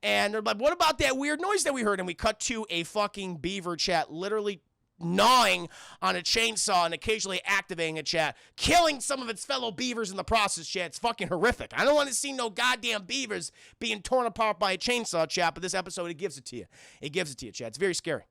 And they're like, what about that weird noise that we heard? And we cut to a fucking beaver, chat, literally gnawing on a chainsaw and occasionally activating a chat, killing some of its fellow beavers in the process, chat. It's fucking horrific. I don't want to see no goddamn beavers being torn apart by a chainsaw, chat, but this episode, it gives it to you. It gives it to you, chat. It's very scary.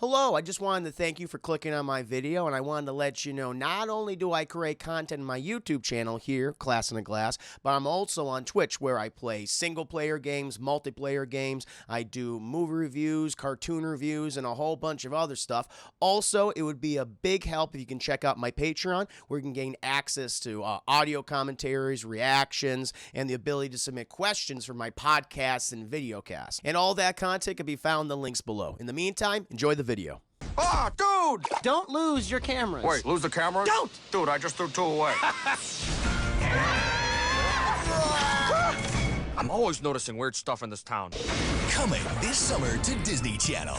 Hello, I just wanted to thank you for clicking on my video, and I wanted to let you know not only do I create content on my YouTube channel here, Class in a Glass, but I'm also on Twitch where I play single-player games, multiplayer games, I do movie reviews, cartoon reviews, and a whole bunch of other stuff. Also, it would be a big help if you can check out my Patreon, where you can gain access to audio commentaries, reactions, and the ability to submit questions for my podcasts and videocasts. And all that content can be found in the links below. In the meantime, enjoy the video. Ah, dude! Don't lose your cameras. Wait, lose the camera? Don't! Dude, I just threw 2 away. I'm always noticing weird stuff in this town. Coming this summer to Disney Channel.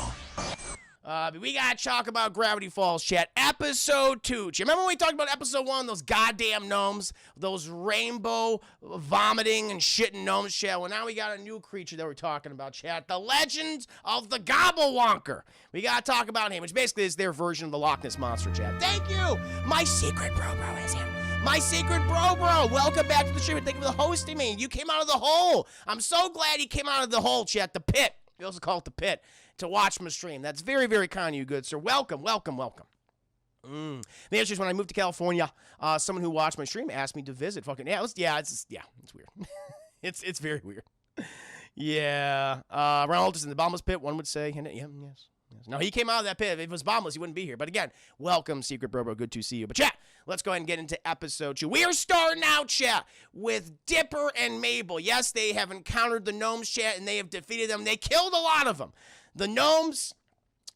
We gotta talk about Gravity Falls, chat. Episode 2. Remember when we talked about episode 1, those goddamn gnomes? Those rainbow vomiting and shitting gnomes, chat. Well, now we got a new creature that we're talking about, chat. The Legend of the Gobblewonker. We gotta talk about him, which basically is their version of the Loch Ness Monster, chat. Thank you! My secret bro is here. My secret bro. Welcome back to the stream. Thank you for hosting me. You came out of the hole. I'm so glad you came out of the hole, chat. The pit. We also call it the pit. To watch my stream. That's very, very kind of you, good sir. Welcome. The answer is when I moved to California, someone who watched my stream asked me to visit. It's weird. it's very weird. Yeah. Ronald is in the bottomless pit, one would say. Yes. No, he came out of that pit. If it was bottomless, he wouldn't be here. But again, welcome, Secret Bro. Good to see you. But chat, let's go ahead and get into episode 2. We are starting out, chat, with Dipper and Mabel. Yes, they have encountered the gnomes, chat, and they have defeated them. They killed a lot of them. The gnomes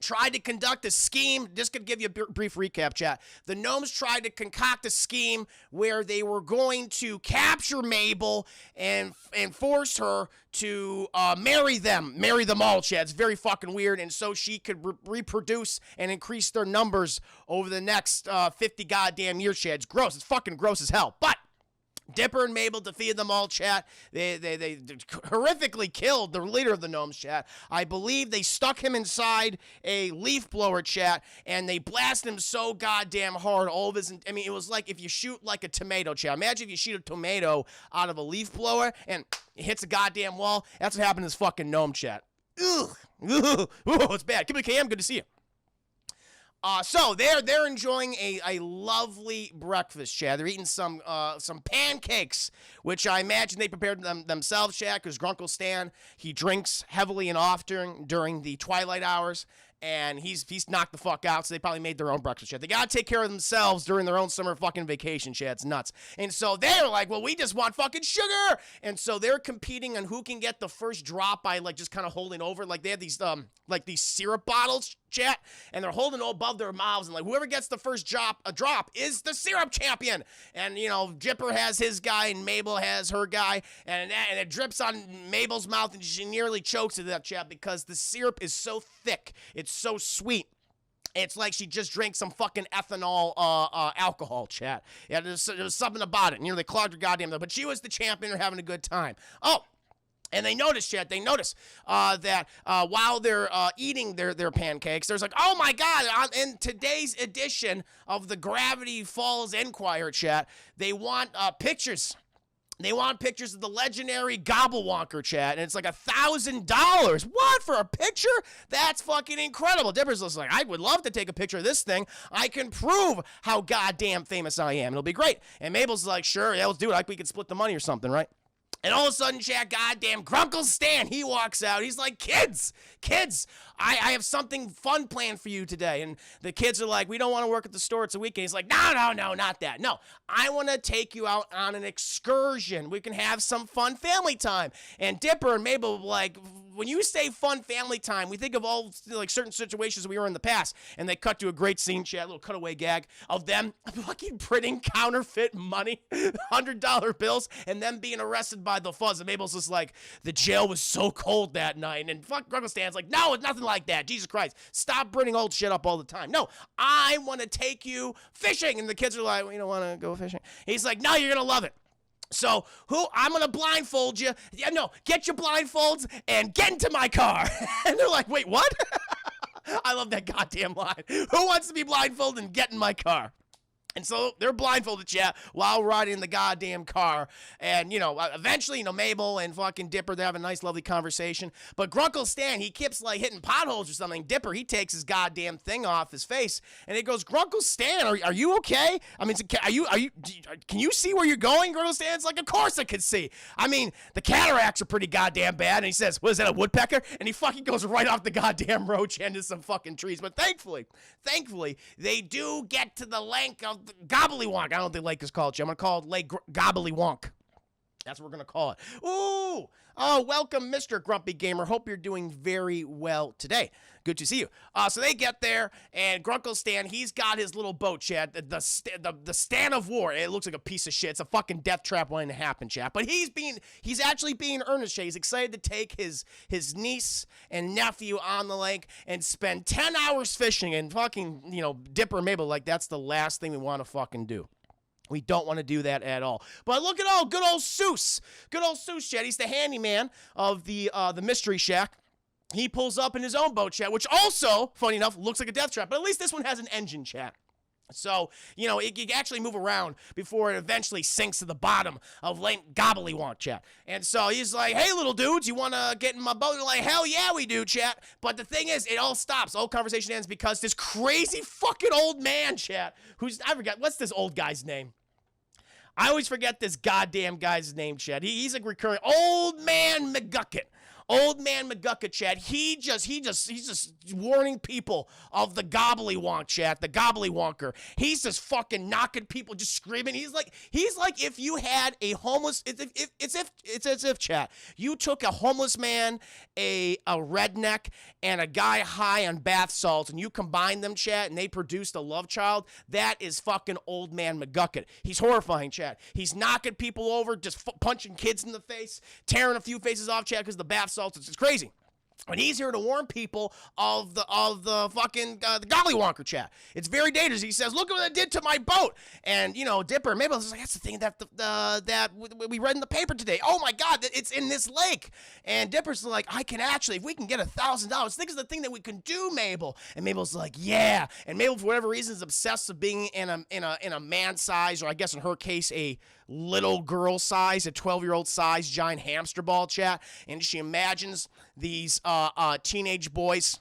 tried to conduct a scheme. Just to give you a brief recap, chat. The gnomes tried to concoct a scheme where they were going to capture Mabel and force her to marry them all, chat. It's very fucking weird, and so she could reproduce and increase their numbers over the next 50 goddamn years, chat. It's gross. It's fucking gross as hell. But Dipper and Mabel defeated them all, chat. They horrifically killed the leader of the gnomes, chat. I believe they stuck him inside a leaf blower, chat, and they blasted him so goddamn hard. It was like if you shoot like a tomato, chat. Imagine if you shoot a tomato out of a leaf blower and it hits a goddamn wall. That's what happened to this fucking gnome, chat. Ugh. It's bad. Kimberly KM, good to see you. So they're enjoying a lovely breakfast, chat. They're eating some pancakes, which I imagine they prepared themselves, chat, because Grunkle Stan, he drinks heavily and often during the twilight hours, and he's knocked the fuck out, so they probably made their own breakfast, chat. They gotta take care of themselves during their own summer fucking vacation, chat. It's nuts. And so they're like, well, we just want fucking sugar! And so they're competing on who can get the first drop by, like, just kind of holding over. Like, they have these, these syrup bottles, chat, and they're holding it above their mouths, and like whoever gets the first drop is the syrup champion. And you know, Dipper has his guy and Mabel has her guy, and it drips on Mabel's mouth, and she nearly chokes to that, chat, because the syrup is so thick, it's so sweet. It's like she just drank some fucking ethanol alcohol, chat. Yeah, there's something about it. And, you know, they clogged her goddamn though, but she was the champion. They're having a good time. Oh. And they notice, chat, that while they're eating their pancakes, there's like, oh my God, in today's edition of the Gravity Falls Enquirer, chat, they want pictures. They want pictures of the legendary Gobblewonker, chat, and it's like $1,000. What, for a picture? That's fucking incredible. Dipper's just like, I would love to take a picture of this thing. I can prove how goddamn famous I am. It'll be great. And Mabel's like, sure, yeah, let's do it. Like we could split the money or something, right? And all of a sudden, chat, goddamn, Grunkle Stan, he walks out. He's like, kids, I have something fun planned for you today. And the kids are like, we don't want to work at the store. It's a weekend. He's like, no, not that. No, I want to take you out on an excursion. We can have some fun family time. And Dipper and Mabel were like, when you say fun family time, we think of all like certain situations we were in the past. And they cut to a great scene, chat, a little cutaway gag of them fucking printing counterfeit money, $100 bills, and them being arrested by the fuzz. And Mabel's just like, the jail was so cold that night. And fuck Grunkle Stan's like, no, it's nothing like that. Jesus Christ, stop bringing old shit up all the time. No, I want to take you fishing. And the kids are like, we don't want to go fishing. He's like, no, you're gonna love it. So I'm gonna blindfold you. Yeah, no, get your blindfolds and get into my car. And they're like, wait, what? I love that goddamn line. Who wants to be blindfolded and get in my car? And so they're blindfolded, chat, while riding in the goddamn car. And, eventually, Mabel and fucking Dipper, they have a nice, lovely conversation. But Grunkle Stan, he keeps, like, hitting potholes or something. Dipper, he takes his goddamn thing off his face. And he goes, Grunkle Stan, are you okay? I mean, can you see where you're going, Grunkle Stan's like, of course I can see. I mean, the cataracts are pretty goddamn bad. And he says, what is that, a woodpecker? And he fucking goes right off the goddamn road into some fucking trees. But thankfully, they do get to the lake of Gobblywonk. I don't know what the lake is called. I'm going to call it Lake Gobblywonk. That's what we're going to call it. Ooh. Oh, welcome, Mr. Grumpy Gamer. Hope you're doing very well today. Good to see you. So they get there, and Grunkle Stan, he's got his little boat, chat. The Stan of War. It looks like a piece of shit. It's a fucking death trap waiting to happen, chat. But he's actually being earnest, chat. He's excited to take his niece and nephew on the lake and spend 10 hours fishing and fucking, Dipper and Mabel, like, that's the last thing we want to fucking do. We don't want to do that at all. But look at good old Seuss. Good old Seuss, chat. He's the handyman of the Mystery Shack. He pulls up in his own boat, chat, which also, funny enough, looks like a death trap. But at least this one has an engine, chat. So, it can actually move around before it eventually sinks to the bottom of Lake Gobblywonk, chat. And so he's like, hey, little dudes, you want to get in my boat? They're like, hell yeah, we do, chat. But the thing is, it all stops. The whole conversation ends because this crazy fucking old man, chat, I forgot, what's this old guy's name? I always forget this goddamn guy's name, chat. He's like recurring. Old Man McGucket. Old Man McGucket, chat. He's just warning people of the Gobblywonk, chat. The Gobblywonker. He's just fucking knocking people, just screaming. He's like if you had a homeless. It's as if, chat. You took a homeless man, a redneck, and a guy high on bath salts, and you combined them, chat, and they produced a love child. That is fucking Old Man McGucket. He's horrifying, chat. He's knocking people over, just punching kids in the face, tearing a few faces off, chat, because the bath salts. It's crazy. And he's here to warn people of the fucking the Gobbleywonker, chat. It's very dangerous. He says, "Look at what I did to my boat." And Dipper and Mabel is like, "That's the thing that we read in the paper today. Oh my God, it's in this lake." And Dipper's like, "I can actually, if we can get $1,000, think of the thing that we can do, Mabel." And Mabel's like, "Yeah." And Mabel, for whatever reason, is obsessed with being in a man size, or I guess in her case, a little girl size, a 12-year-old size giant hamster ball, chat. And she imagines these teenage boys,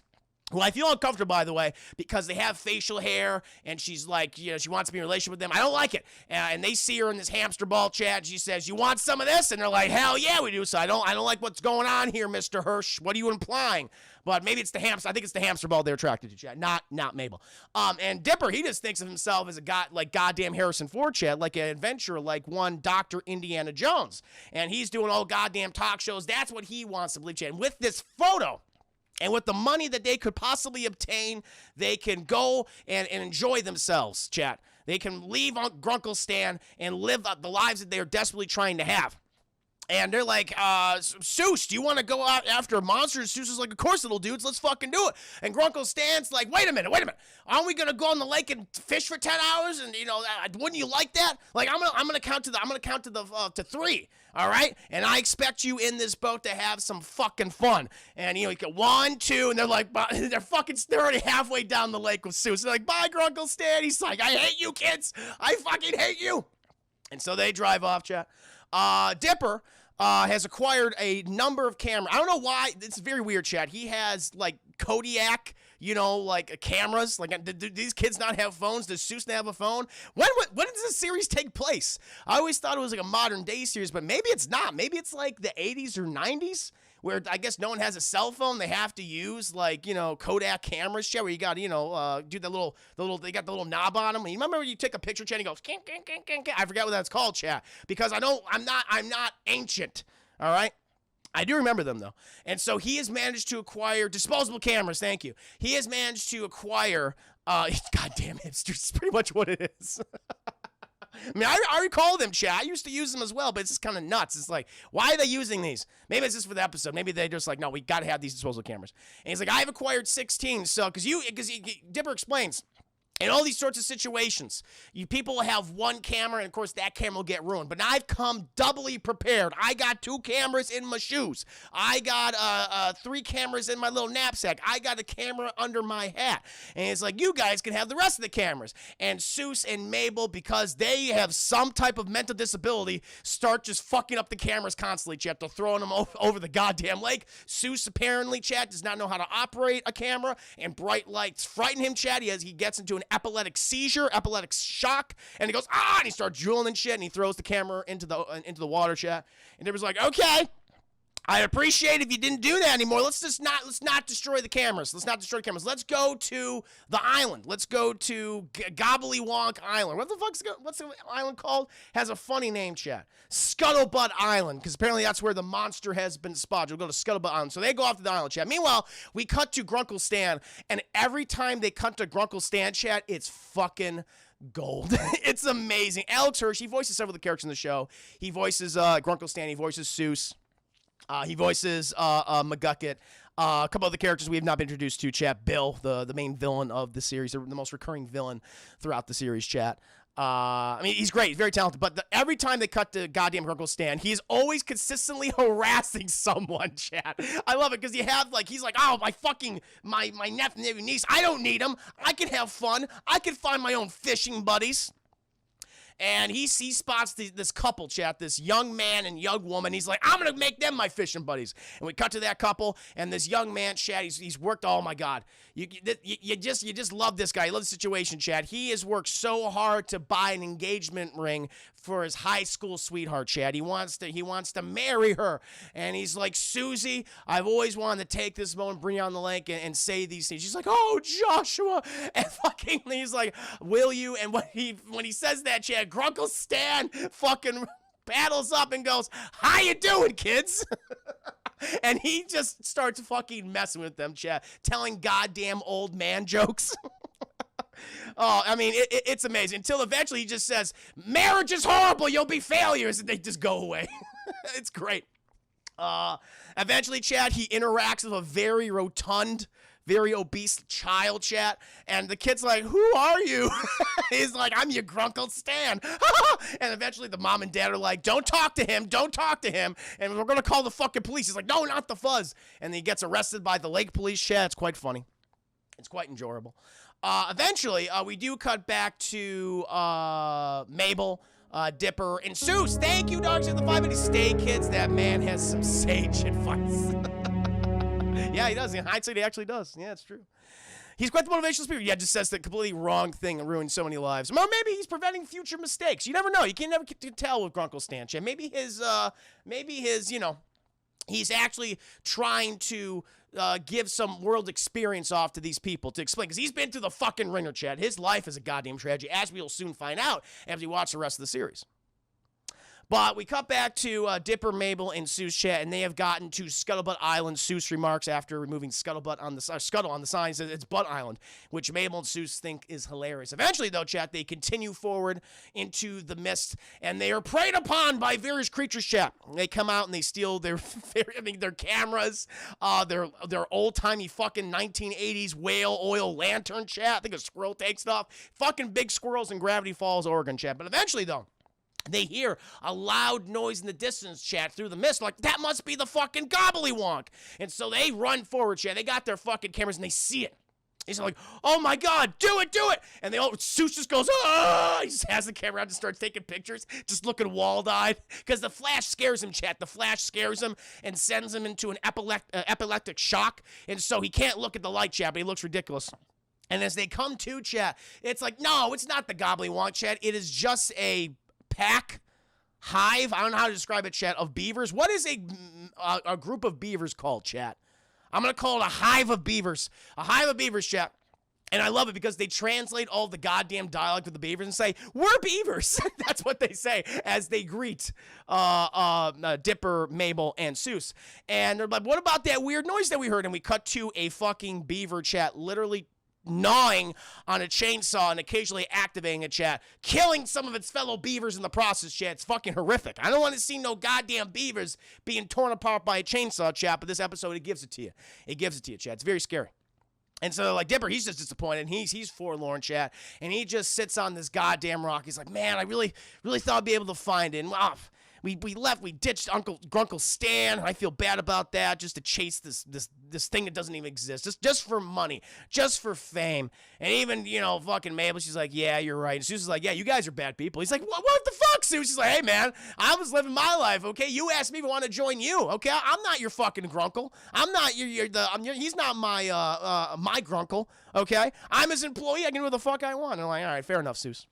who I feel uncomfortable, by the way, because they have facial hair, and she's like, she wants to be in a relationship with them. I don't like it. And they see her in this hamster ball, chat, and she says, "You want some of this?" And they're like, "Hell yeah, we do." So I don't like what's going on here, Mr. Hirsch. What are you implying? But maybe it's the hamster. I think it's the hamster ball they're attracted to, chat, not Mabel. And Dipper, he just thinks of himself as a guy like goddamn Harrison Ford, chat, like an adventurer, like one Dr. Indiana Jones. And he's doing all goddamn talk shows. That's what he wants to believe, chat. And with this photo, and with the money that they could possibly obtain, they can go and enjoy themselves, chat. They can leave Grunkle Stan and live the lives that they are desperately trying to have. And they're like, Seuss, do you want to go out after monsters? Seuss is like, of course, little dudes, let's fucking do it. And Grunkle Stan's like, wait a minute. Aren't we gonna go on the lake and fish for 10 hours? And wouldn't you like that? Like, I'm gonna count to 3. All right, and I expect you in this boat to have some fucking fun. And you get 1, 2, and they're like, they're already halfway down the lake with Seuss. They're like, bye, Grunkle Stan. He's like, I hate you, kids. I fucking hate you. And so they drive off, chat. Dipper has acquired a number of cameras. I don't know why. It's very weird, chat. He has, like, Kodiak, like cameras. Like, do these kids not have phones? Does Seuss not have a phone? When does this series take place? I always thought it was like a modern day series, but maybe it's not. Maybe it's like the 80s or 90s, where I guess no one has a cell phone. They have to use, like, Kodak cameras, chat, where you got, do the little, they got the little knob on them. You remember when you take a picture, chat, and it goes, king, king, king, king, king. I forget what that's called, chat, because I'm not ancient, all right? I do remember them, though. And so he has managed to acquire disposable cameras. Thank you. He has managed to acquire, goddamn hipsters. It's pretty much what it is. I mean, I recall them, chat. I used to use them as well, but it's just kind of nuts. It's like, why are they using these? Maybe it's just for the episode. Maybe they're just like, no, we got to have these disposable cameras. And he's like, I've acquired 16. So, because Dipper explains, In all these sorts of situations, people will have one camera, and of course that camera will get ruined. But now I've come doubly prepared. I got 2 cameras in my shoes. I got 3 cameras in my little knapsack. I got a camera under my hat. And it's like, you guys can have the rest of the cameras. And Seuss and Mabel, because they have some type of mental disability, start just fucking up the cameras constantly, chat. They're throwing them over the goddamn lake. Seuss apparently, chat, does not know how to operate a camera, and bright lights frighten him, chat. He gets into an epileptic seizure, epileptic shock, and he goes, and he starts drooling and shit, and he throws the camera into the water, chat. And it was like, okay, I'd appreciate if you didn't do that anymore. Let's not destroy the cameras. Let's go to the island. Let's go to Gobblywonk Island. What's the island called? Has a funny name, chat. Scuttlebutt Island, because apparently that's where the monster has been spotted. We'll go to Scuttlebutt Island. So they go off to the island, chat. Meanwhile, we cut to Grunkle Stan, and every time they cut to Grunkle Stan, chat, it's fucking gold. It's amazing. Alex Hirsch, he voices several of the characters in the show. He voices Grunkle Stan. He voices Seuss. He voices McGucket. A couple other characters we have not been introduced to, chat. Bill, the main villain of the series, the most recurring villain throughout the series, chat. I mean, he's great. He's very talented. But every time they cut to goddamn Grunkle Stan, he's always consistently harassing someone, chat. I love it because he's like, oh, my nephew, niece, I don't need him. I can have fun. I can find my own fishing buddies. And he spots this couple, chat, this young man and young woman. He's like, I'm going to make them my fishing buddies. And we cut to that couple, and this young man, chat, he's worked, oh my God. You just love this guy. You love the situation, chat. He has worked so hard to buy an engagement ring for his high school sweetheart, chat. He wants to marry her. And he's like, Susie, I've always wanted to take this moment, bring you on the lake, and say these things. She's like, oh, Joshua. And fucking, he's like, will you? And when he says that, chat, Grunkle Stan fucking paddles up and goes, how you doing, kids? And he just starts fucking messing with them, chat, telling goddamn old man jokes. Oh, I mean, it's amazing. Until eventually he just says, marriage is horrible, you'll be failures, and they just go away. It's great. Eventually, chat, he interacts with a very rotund, very obese child, chat, and the kid's like, who are you? He's like, I'm your Grunkle Stan. And eventually the mom and dad are like, don't talk to him, and we're gonna call the fucking police. He's like, no, not the fuzz. And he gets arrested by the lake police, chat. It's quite funny. It's quite enjoyable. Eventually, we do cut back to Mabel, Dipper, and Seuss. Thank you, Dogs in the 5 Stay, kids. That man has some sage advice. Yeah, he does. In hindsight, he actually does. Yeah, it's true. He's quite the motivational speaker. Yeah, just says the completely wrong thing and ruins so many lives. Or maybe he's preventing future mistakes. You never know. You can never tell with Grunkle Stan. Maybe his, he's actually trying to give some world experience off to these people to explain. Because he's been through the fucking ringer, Chad. His life is a goddamn tragedy, as we will soon find out as we watch the rest of the series. But we cut back to Dipper, Mabel, and Seuss, chat, and they have gotten to Scuttlebutt Island. Seuss remarks after removing Scuttlebutt on the Scuttle on the sign, says it's Butt Island, which Mabel and Seuss think is hilarious. Eventually, though, chat, they continue forward into the mist, and they are preyed upon by various creatures, chat. They come out and they steal their cameras, their old-timey fucking 1980s whale oil lantern, chat. I think a squirrel takes it off. Fucking big squirrels in Gravity Falls, Oregon, chat. But eventually, though, they hear a loud noise in the distance, chat, through the mist. Like, that must be the fucking Gobblywonk. And so they run forward, chat. They got their fucking cameras, and they see it. He's like, oh, my God, do it. And Seuss just goes, ah! He just has the camera out and starts taking pictures, just looking walled-eyed. Because the flash scares him, chat. The flash scares him and sends him into an epileptic shock. And so he can't look at the light, chat, but he looks ridiculous. And as they come to, chat, it's like, no, it's not the Gobblywonk, chat. It is just a pack, hive, I don't know how to describe it, chat, of beavers. What is a group of beavers called, chat? I'm going to call it a hive of beavers. A hive of beavers, chat. And I love it because they translate all the goddamn dialect of the beavers and say, we're beavers. That's what they say as they greet Dipper, Mabel, and Seuss. And they're like, what about that weird noise that we heard? And we cut to a fucking beaver, chat, literally gnawing on a chainsaw and occasionally activating a, chat, killing some of its fellow beavers in the process, chat. It's fucking horrific. I don't want to see no goddamn beavers being torn apart by a chainsaw, chat, but this episode, it gives it to you. It gives it to you, chat. It's very scary. And so, like, Dipper, he's just disappointed. He's forlorn, chat. And he just sits on this goddamn rock. He's like, man, I really thought I'd be able to find it. And, we ditched Uncle Grunkle's stand. I feel bad about that, just to chase this thing that doesn't even exist. Just for money. Just for fame. And even, fucking Mabel, she's like, yeah, you're right. And Susan's like, yeah, you guys are bad people. He's like, what the fuck, Sue? She's like, hey, man, I was living my life, okay? You asked me if I want to join you, okay? I'm not your fucking Grunkle. I'm not he's not my Grunkle, okay? I'm his employee. I can do what the fuck I want. And I'm like, all right, fair enough, Seuss.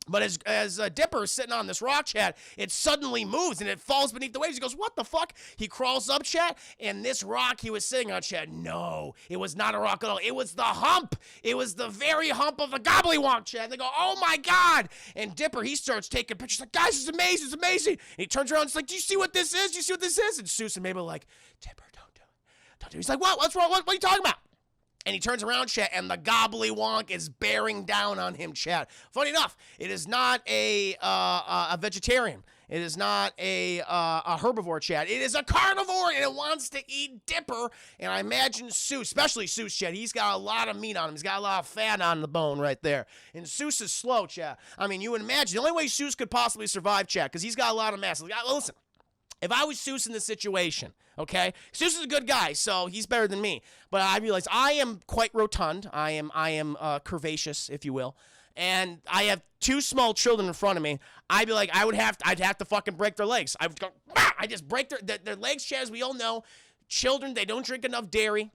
But as Dipper is sitting on this rock, chat, it suddenly moves and it falls beneath the waves. He goes, what the fuck? He crawls up, chat, and this rock he was sitting on, chat, no, it was not a rock at all. It was the hump. It was the very hump of the gobbledywonk, chat. And they go, oh my God. And Dipper, he starts taking pictures like, guys, it's amazing, it's amazing. And he turns around and he's like, do you see what this is? Do you see what this is? And Seuss and Mabel are like, Dipper, don't do it. Don't do it. He's like, what? What's wrong? What are you talking about? And he turns around, chat, and the gobbledywonk is bearing down on him, chat. Funny enough, it is not a vegetarian. It is not a herbivore, chat. It is a carnivore, and it wants to eat Dipper. And I imagine Seuss, especially Seuss, chat, he's got a lot of meat on him. He's got a lot of fat on the bone right there. And Seuss is slow, chat. I mean, you would imagine the only way Seuss could possibly survive, chat, because he's got a lot of mass. Listen, if I was Seuss in this situation, okay, Seuss is a good guy, so he's better than me. But I realize I am quite rotund. I am curvaceous, if you will. And I have two small children in front of me. I'd be like, I'd have to fucking break their legs. I would go, I just break their legs, chat, as we all know. Children, they don't drink enough dairy.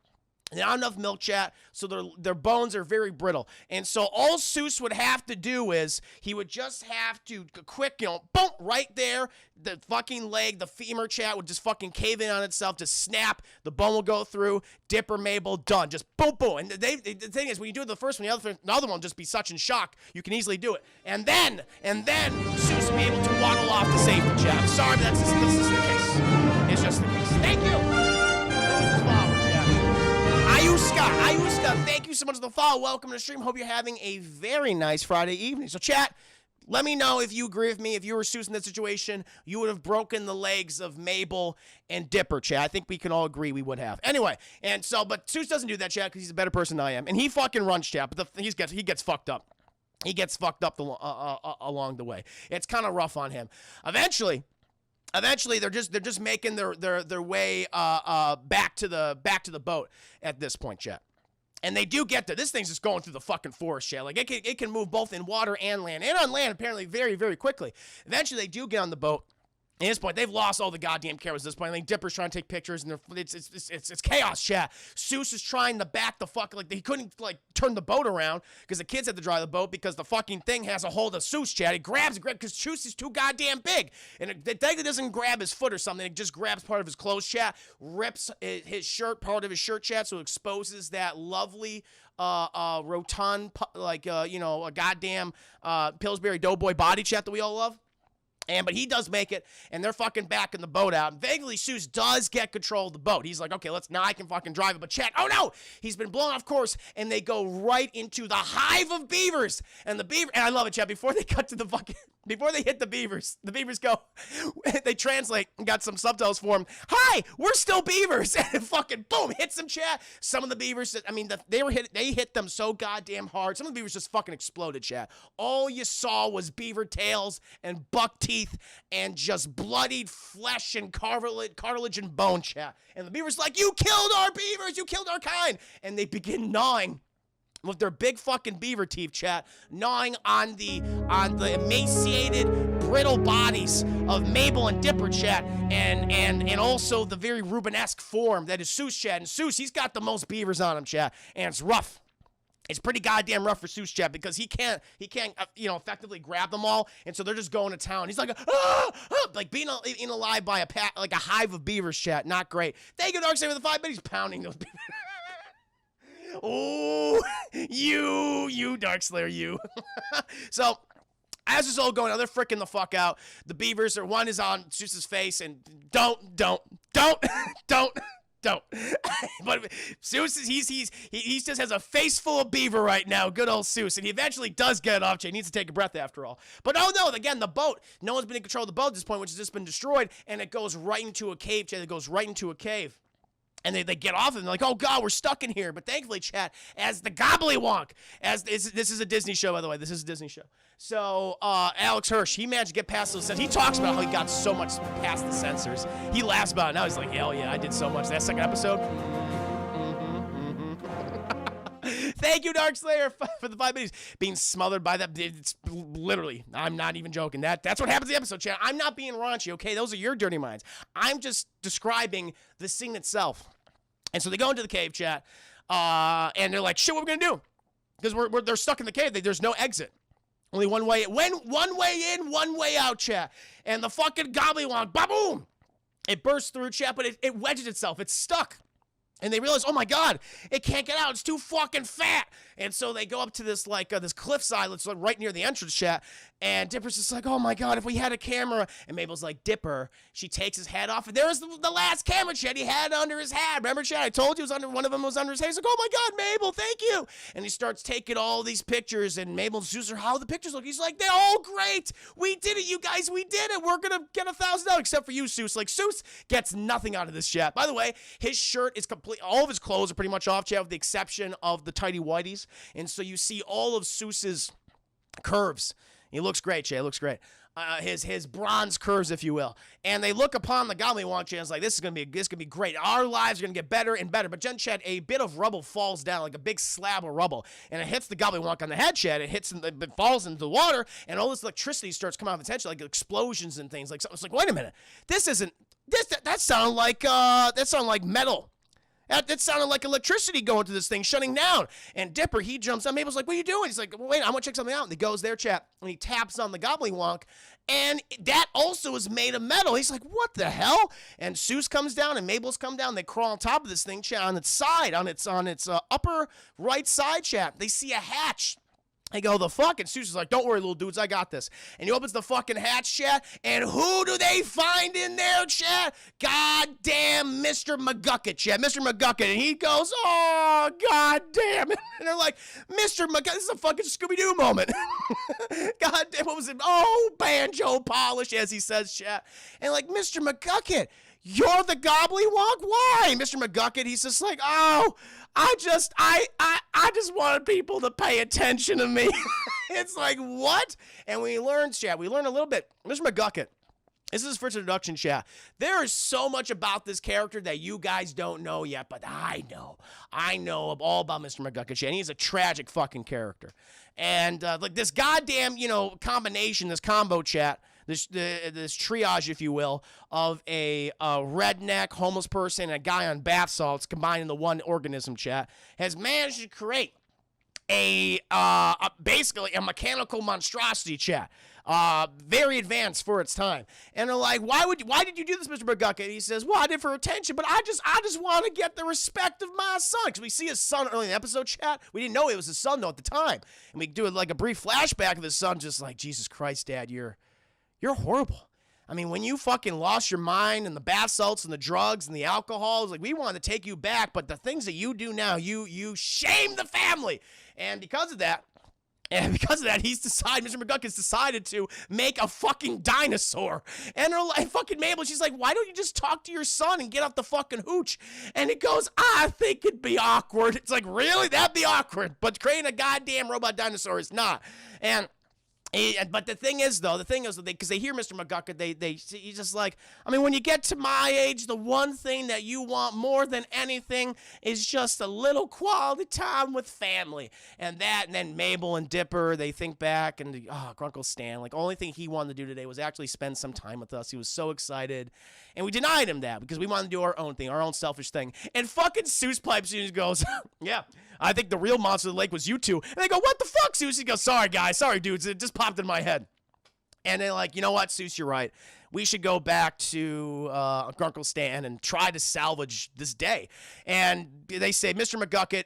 Not enough milk, chat, so their bones are very brittle. And so all Seuss would have to do is he would just have to quick, boom, right there. The fucking leg, the femur, chat, would just fucking cave in on itself, just snap. The bone will go through. Dipper, Mabel, done. Just boom, boom. And the thing is, when you do the first one, the other one will just be such in shock. You can easily do it. And then Seuss will be able to waddle off to safety, chat. I'm sorry, but this is the case. It's just the case. Thank you. Ayuska, thank you so much for the follow. Welcome to the stream. Hope you're having a very nice Friday evening. So, chat, let me know if you agree with me. If you were Seuss in that situation, you would have broken the legs of Mabel and Dipper, chat. I think we can all agree we would have. Anyway, but Seuss doesn't do that, chat, because he's a better person than I am. And he fucking runs, chat, but he gets fucked up. He gets fucked up along the way. It's kind of rough on him. Eventually, they're just making their way back to the boat at this point, chat. And they do get there. This thing's just going through the fucking forest, chat. Like it can move both in water and land, and on land apparently very, very quickly. Eventually, they do get on the boat. At this point, they've lost all the goddamn cameras at this point. I think Dipper's trying to take pictures, and it's chaos, chat. Seuss is trying to back the fuck, he couldn't, turn the boat around, because the kids had to drive the boat, because the fucking thing has a hold of Seuss, chat. It grabs, because Seuss is too goddamn big. And it doesn't grab his foot or something. It just grabs part of his clothes, chat, rips his shirt, part of his shirt, chat, so it exposes that lovely, rotund, a goddamn Pillsbury Doughboy body, chat, that we all love. But he does make it, and they're fucking backing the boat out. And vaguely, Seuss does get control of the boat. He's like, okay, now I can fucking drive it. But chat, oh no! He's been blown off course, and they go right into the hive of beavers. And I love it, chat, before they hit the beavers go, they translate and got some subtitles for him. Hi, we're still beavers. And it fucking, boom, hits them, chat. Some of the beavers, they hit them so goddamn hard. Some of the beavers just fucking exploded, chat. All you saw was beaver tails and buck teeth and just bloodied flesh and cartilage and bone, chat. And the beaver's like, you killed our beavers, you killed our kind. And they begin gnawing with their big fucking beaver teeth, chat, gnawing on the emaciated, brittle bodies of Mabel and Dipper, chat, and also the very Rubenesque form that is Seuss, chat. And Seuss, he's got the most beavers on him, chat, and it's rough. It's pretty goddamn rough for Seuss, chat, because he can't effectively grab them all, and so they're just going to town. He's like, being eaten alive by a hive of beavers, chat. Not great. Thank you, Darksaber, for the 5 minutes. He's pounding those beavers. Oh, you, Darkslayer, you. So, as this all going on, they're freaking the fuck out. The beavers one is on Seuss's face, and don't. But Seuss he just has a face full of beaver right now. Good old Seuss, and he eventually does get it off. He needs to take a breath after all. But oh no, again, the boat. No one's been in control of the boat at this point, which has just been destroyed, and it goes right into a cave. It goes right into a cave. And they get off and they're like, oh, God, we're stuck in here. But thankfully, chat, as the Gobbledywonk, this is a Disney show, by the way. This is a Disney show. So Alex Hirsch, he managed to get past those censors. He talks about how he got so much past the censors. He laughs about it now. He's like, hell yeah, I did so much. That second episode. Thank you, Darkslayer, for the 5 minutes. Being smothered by that. It's literally, I'm not even joking. That's what happens in the episode, chat. I'm not being raunchy, okay? Those are your dirty minds. I'm just describing the scene itself. And so they go into the cave, chat, and they're like, shit, what are we going to do? Because they're stuck in the cave. There's no exit. Only one way. One way in, one way out, chat. And the fucking Gobbledywonk, ba-boom! It bursts through, chat, but it wedges itself. It's stuck. And they realize, oh my God, it can't get out. It's too fucking fat. And so they go up to this this cliffside that's right near the entrance, chat. And Dipper's just like, oh my God, if we had a camera. And Mabel's like, Dipper. She takes his hat off. And there's the last camera, chat. He had it under his hat. Remember, chat? I told you one of them was under his hat. He's like, oh my God, Mabel, thank you. And he starts taking all these pictures. And Mabel and Zeus are, how the pictures look? He's like, they're all great. We did it, you guys. We did it. We're going to get $1,000 except for you, Zeus. Like, Zeus gets nothing out of this, chat. By the way, his shirt is complete. All of his clothes are pretty much off, chat, with the exception of the tighty whities. And so you see all of Zeus's curves. He looks great, Jay. Looks great. His bronze curves, if you will. And they look upon the Gobbledywonk, Jay, and it's like, this is gonna be great. Our lives are gonna get better and better. But Jen, Chad, a bit of rubble falls down, like a big slab of rubble, and it hits the Gobbledywonk on the head, Chad. It falls into the water, and all this electricity starts coming out of its head, like explosions and things. Like, so it's like, wait a minute, that sounded like metal. That sounded like electricity going to this thing, shutting down. And Dipper, he jumps up. Mabel's like, what are you doing? He's like, well, wait, I want to check something out. And he goes there, chat, and he taps on the Gobbledywonk. And that also is made of metal. He's like, what the hell? And Zeus comes down, and Mabel's come down. They crawl on top of this thing, chat, on its side, on its upper right side, chat. They see a hatch. They go, the fuck? And Zeus is like, don't worry, little dudes, I got this. And he opens the fucking hatch, chat, and who do they find in there, chat? Goddamn Mr. McGucket, chat. Mr. McGucket. And he goes, oh, goddamn. And they're like, Mr. McGucket, this is a fucking Scooby-Doo moment. Goddamn, what was it? Oh, banjo polish, as he says, chat. And like, Mr. McGucket, you're the Gobbledywonk? Why? Mr. McGucket, he's just like, oh, I just wanted people to pay attention to me. It's like, what? And we learned, chat, a little bit. Mr. McGucket, this is his first introduction, chat. There is so much about this character that you guys don't know yet, but I know. I know all about Mr. McGucket, chat. And he's a tragic fucking character. And like this goddamn, combination, this combo, chat, this triage, if you will, of a redneck homeless person and a guy on bath salts combined into one organism, chat, has managed to create basically a mechanical monstrosity, chat. Very advanced for its time. And they're like, why did you do this, Mr. McGucket? He says, well, I did for attention, but I just want to get the respect of my son. Because we see his son early in the episode, chat. We didn't know it was his son, though, at the time. And we do like a brief flashback of his son, just like, Jesus Christ, Dad, you're horrible. I mean, when you fucking lost your mind and the bath salts and the drugs and the alcohol, it's like, we wanted to take you back, but the things that you do now, you shame the family. And because of that, Mr. McGuckin's decided to make a fucking dinosaur. And they're like, fucking Mabel, she's like, why don't you just talk to your son and get off the fucking hooch? And it goes, I think it'd be awkward. It's like, really? That'd be awkward. But creating a goddamn robot dinosaur is not. But the thing is, because they hear Mr. McGucket, he's just like, I mean, when you get to my age, the one thing that you want more than anything is just a little quality time with family. And then Mabel and Dipper, they think back, and Grunkle Stan, like, only thing he wanted to do today was actually spend some time with us. He was so excited. And we denied him that because we wanted to do our own thing, our own selfish thing. And fucking Zeus pipes in and goes, yeah, I think the real monster of the lake was you two. And they go, what the fuck, Zeus? He goes, sorry, guys. Sorry, dudes. It just popped in my head. And they're like, you know what, Zeus, you're right. We should go back to Grunkle Stan and try to salvage this day. And they say, Mr. McGucket,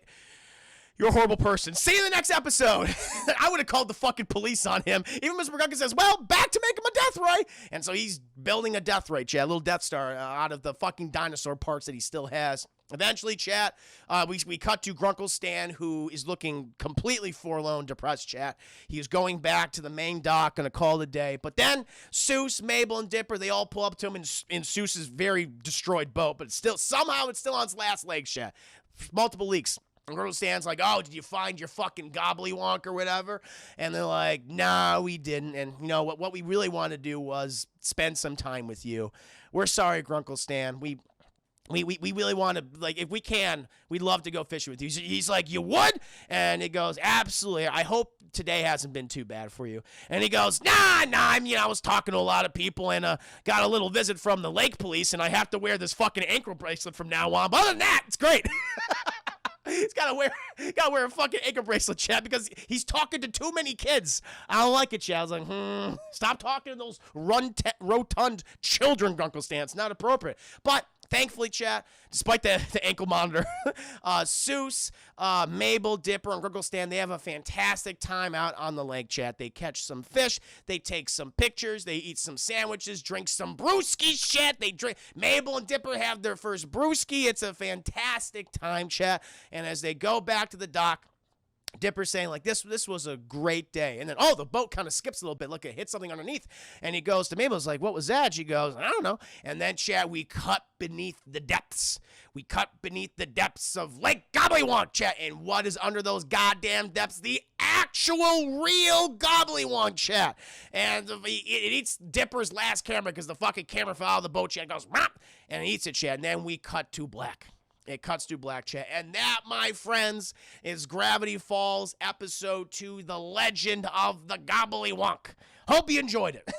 you're a horrible person. See you in the next episode. I would have called the fucking police on him. Even Mr. McGucket says, well, back to make him a death ray. And so he's building a death ray, Chad, a little Death Star out of the fucking dinosaur parts that he still has. Eventually, chat, we cut to Grunkle Stan, who is looking completely forlorn, depressed, chat. He's going back to the main dock, going to call it a day. But then Seuss, Mabel, and Dipper, they all pull up to him in Seuss's very destroyed boat, but somehow it's still on its last legs, chat. Multiple leaks. And Grunkle Stan's like, oh, did you find your fucking gobbledywonk or whatever? And they're like, nah, we didn't. And you know what we really want to do was spend some time with you. We're sorry, Grunkle Stan. We really want to, like, if we can, we'd love to go fishing with you. He's like, you would? And he goes, absolutely. I hope today hasn't been too bad for you. And he goes, nah, I was talking to a lot of people and got a little visit from the lake police, and I have to wear this fucking ankle bracelet from now on. But other than that, it's great. He's gotta wear a fucking ankle bracelet, chat, because he's talking to too many kids. I don't like it, chat. I was like, stop talking to those rotund children, Grunkle Stan. It's not appropriate. But thankfully, chat, despite the ankle monitor, Seuss, Mabel, Dipper, and Grunkle Stan, they have a fantastic time out on the lake, chat. They catch some fish, they take some pictures, they eat some sandwiches, drink some brewski, shit. Mabel and Dipper have their first brewski. It's a fantastic time, chat. And as they go back to the dock, Dipper's saying, like, this was a great day. And then, the boat kind of skips a little bit. Look, it hit something underneath. And he goes to Mabel's like, what was that? She goes, I don't know. And then, chat, we cut beneath the depths. We cut beneath the depths of Lake Gobbledywonk, chat. And what is under those goddamn depths? The actual real Gobbledywonk, chat. And it eats Dipper's last camera because the fucking camera fell out of the boat, chat. It goes, Mop! And it eats it, chat. And then we cut to black. It cuts to black, chat. And that, my friends, is Gravity Falls Episode 2, The Legend of the Gobbledywonk. Hope you enjoyed it.